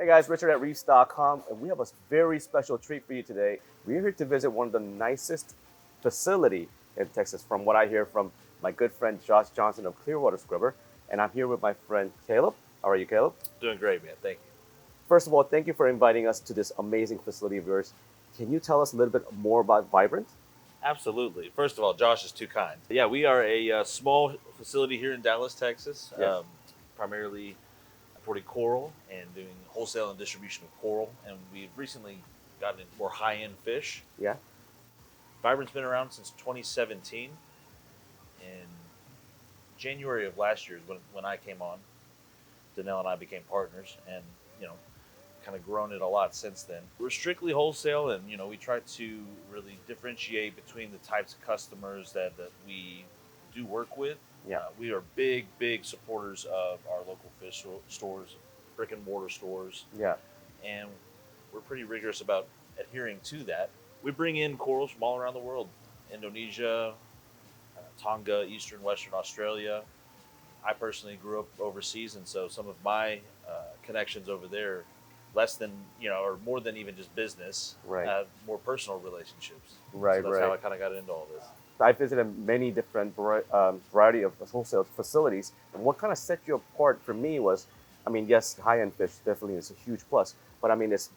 Hey guys, Richard at Reefs.com, and we have a very special treat for you today. We're here to visit one of the nicest facility in Texas, from what I hear from my good friend Josh Johnson of Clearwater Scrubber, and I'm here with my friend Caleb. How are you, Caleb? Doing great, man. Thank you. First of all, thank you for inviting us to this amazing facility of yours. Can you tell us a little bit more about Vibrant? Absolutely. First of all, Josh is too kind. Yeah, we are a small facility here in Dallas, Texas, Yes. primarily importing coral and doing wholesale and distribution of coral. And we've recently gotten into more high-end fish. Yeah. Vibrant's been around since 2017. In January of last year is when I came on. Danelle and I became partners, and you know, kind of grown it a lot since then. We're strictly wholesale, and we try to really differentiate between the types of customers that we do work with. Yeah. We are big supporters of our local fish stores, brick and mortar stores, Yeah. and we're pretty rigorous about adhering to that. We bring in corals from all around the world: Indonesia, Tonga, Eastern, Western Australia. I personally grew up overseas, and so some of my connections over there, less than or more than even just business, Right. more personal relationships. Right. So that's how I Right. kind of got into all this. I visited many different variety of wholesale facilities, and what kind of set you apart for me was, I mean, yes, high-end fish definitely is a huge plus, but I mean, it's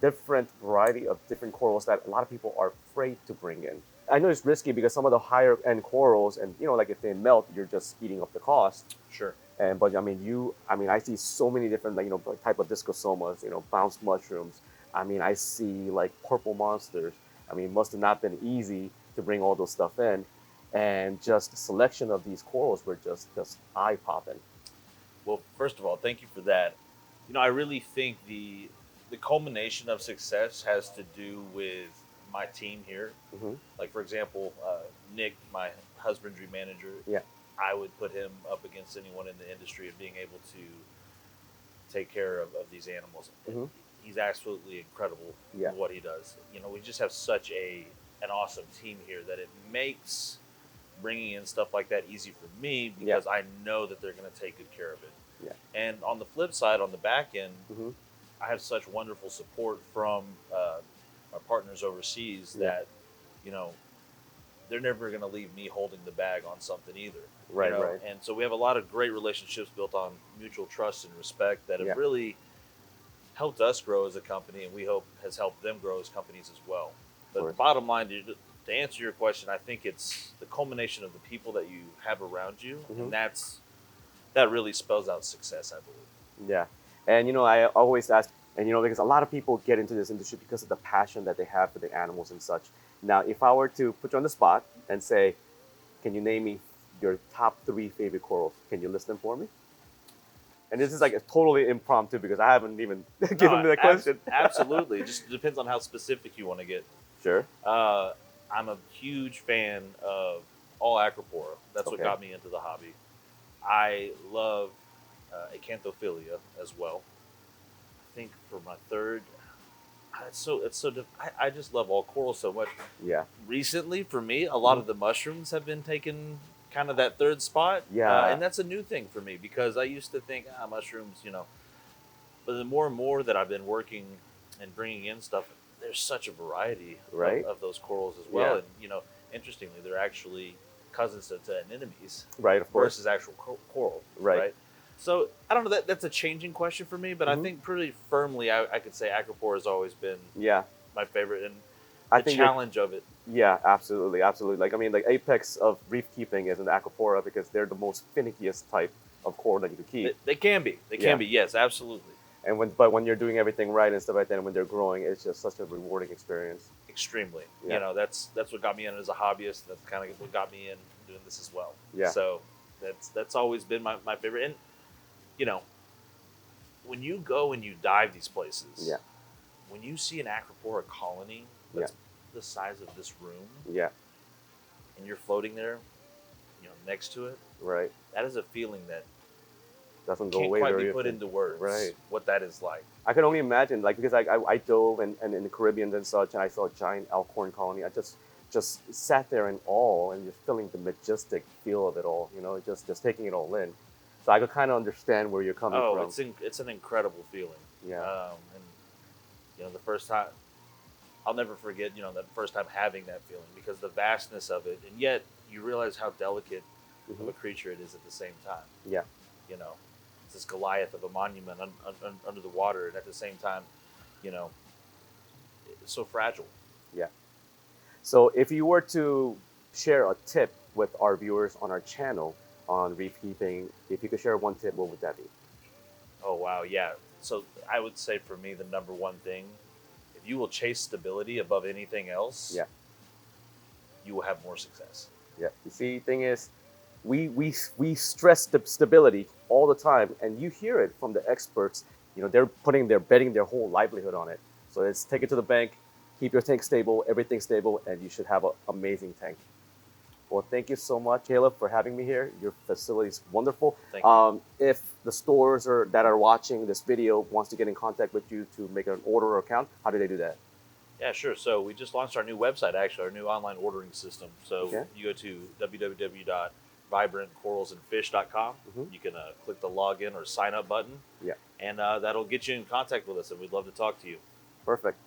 different variety of different corals that a lot of people are afraid to bring in. I know it's risky because some of the higher end corals, and like if they melt, you're just eating up the cost. Sure. And but I mean, I see so many different type of discosomas, bounce mushrooms. I mean, I see like purple monsters. I mean, it must have not been easy to bring all those stuff in, and just the selection of these corals were just eye popping. Well, first of all, thank you for that. I really think the culmination of success has to do with my team here. Hmm. Like for example, Nick, my husbandry manager, Yeah, I would put him up against anyone in the industry of being able to take care of these animals. hmm, He's absolutely incredible yeah, in what he does. We just have such an awesome team here that it makes bringing in stuff like that easy for me yeah, because I know that they're going to take good care of it. yeah. And on the flip side, on the back end, Hmm. I have such wonderful support from our partners overseas Yeah. that you know they're never going to leave me holding the bag on something either. Right, right. And so we have a lot of great relationships built on mutual trust and respect that Yeah, have really helped us grow as a company, and we hope has helped them grow as companies as well. of But course. bottom line, to answer your question, I think it's the culmination of the people that you have around you, Hmm. and that really spells out success, I believe. Yeah. And I always ask, and because a lot of people get into this industry because of the passion that they have for the animals and such. Now, if I were to put you on the spot and say, can you name me your top three favorite corals? Can you list them for me? And this is like a totally impromptu because I haven't even given No, them the question. absolutely. It just depends on how specific you want to get. Sure. Uh, I'm a huge fan of all acropora. That's what Okay. got me into the hobby. I love acanthophilia as well. I think for my third, I just love all coral so much. Yeah. Recently, for me, a lot Hmm. of the mushrooms have been taking kind of that third spot, Yeah. and that's a new thing for me because I used to think mushrooms, but the more and more that I've been working and bringing in stuff, there's such a variety Right. of those corals as well. Yeah. And interestingly, they're actually cousins to anemones Right. Of course. versus actual coral, Right. right? So I don't know that's a changing question for me, but I Hmm. think pretty firmly I could say acropora has always been Yeah. my favorite, and I the think that. challenge of it. Yeah, absolutely, absolutely. Like I mean, like apex of reef keeping is an acropora because they're the most finickiest type of coral that you can keep. They can be, they Yeah. can be, yes, absolutely, And when you're doing everything right and stuff like that, and when they're growing, it's just such a rewarding experience. extremely. Yeah. That's what got me in as a hobbyist. That's kind of what got me in doing this as well. Yeah. So that's always been my favorite. And you know, when you go and you dive these places, Yeah. when you see an acropora colony Yeah. that's the size of this room, Yeah. and you're floating there, next to it, Right. that is a feeling that Doesn't go can't away quite be very put often. into words. Right. What that is like. I can only imagine, like because I dove and in the Caribbean and such, and I saw a giant elkhorn colony. I just sat there in awe and just feeling the majestic feel of it all. Just taking it all in. So I could kind of understand where you're coming Oh, from. it's an incredible feeling. Yeah. And the first time I'll never forget, that first time having that feeling because the vastness of it, and yet you realize how delicate of Hmm. a creature it is at the same time. Yeah. You know, it's this Goliath of a monument under the water, and at the same time, you know, it's so fragile. Yeah. So if you were to share a tip with our viewers on our channel on reef keeping, if you could share one tip, what would that be? Oh wow, yeah. So I would say for me, the number one thing, if you will chase stability above anything else, Yeah. you will have more success. Yeah. You see, thing is, we stress the stability all the time, and you hear it from the experts. They're betting their whole livelihood on it. So it's take it to the bank, keep your tank stable, everything stable, and you should have an amazing tank. Well, thank you so much, Caleb, for having me here. Your facility is wonderful. Thank you. If the stores that are watching this video wants to get in contact with you to make an order or account, how do they do that? Yeah, sure. So we just launched our new website, actually, our new online ordering system. So Okay. you go to www.vibrantcoralsandfish.com. Hmm. You can click the login or sign up button, Yeah, and that'll get you in contact with us, and we'd love to talk to you. perfect.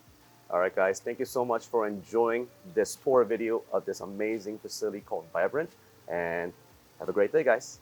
All right, guys. Thank you so much for enjoying this tour video of this amazing facility called Vibrant, and have a great day, guys.